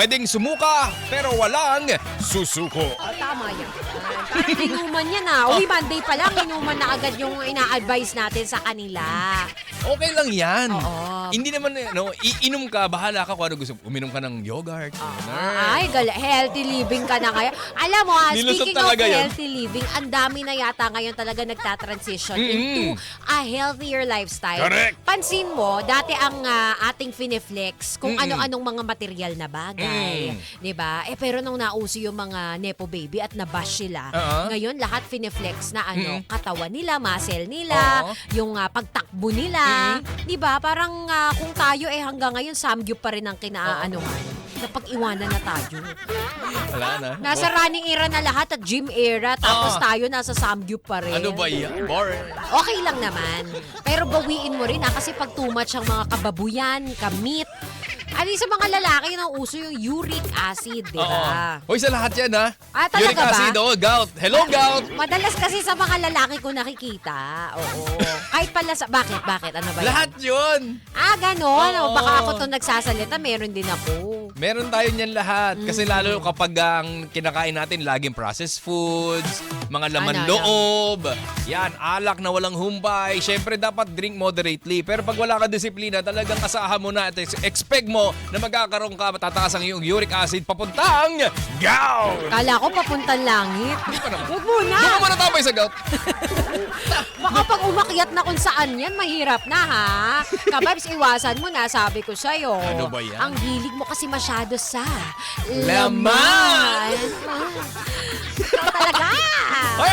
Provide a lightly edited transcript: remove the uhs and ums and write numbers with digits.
Pwedeng sumuka, pero walang susuko. Oh, tama yan. Parang inuman yan ah. Uy, Monday pa lang, inuman na agad yung ina-advise natin sa kanila. Okay lang yan. Oo. Hindi naman, iinom ka, bahala ka kung ano gusto. Uminom ka ng yogurt. Ay, healthy living ka na ngayon. Alam mo, Nilusot speaking of talaga yun. healthy living, ang dami na yata ngayon talaga nagtatransition into a healthier lifestyle. Correct. Pansin mo, dati ang ating fineflex kung ano-anong mga material na bagay. 'Di ba? Pero nung nauso yung mga nepo baby at nabash sila, ngayon lahat fineflex na katawan nila, muscle nila, yung pagtakbo nila. 'Di ba? Parang kung tayo hanggang ngayon samgyup pa rin ang kinaanuhan. Napag-iwanan na tayo. Wala na. Nasa running era na lahat at gym era, tapos tayo nasa samgyup pa rin. Ano ba yan? Boring. Okay lang naman. Pero bawiin mo rin kasi pag too much ang mga kababuyan, kamit, sa mga lalaki nang uso yung uric acid, di ba? Hoy, sa lahat yan, ha? Talaga Uric acid, ba? Gout. Hello, gout. Madalas kasi sa mga lalaki ko nakikita. Oo. Kahit pala sa... Bakit? Ano ba yan? Lahat yun. Ganon. Oo. Baka ako to nagsasalita, meron din ako. Meron tayo niyan lahat. Kasi lalo kapag ang kinakain natin laging processed foods, mga laman loob, yan, alak na walang humpay. Siyempre, dapat drink moderately. Pero pag wala ka disiplina, talagang asahan mo na at expect mo na magkakaroon ka, matataas ang iyong uric acid papuntang gout. Kala ko papuntang langit. Huwag muna. Doon ka muna tapay sa gout. Baka pag umakyat na kung saan yan, mahirap na ha. Kababs, iwasan mo na, sabi ko sa'yo. Ano ba yan? Ang hilig mo kasi masyado sa Laman! Ikaw talaga. Ay,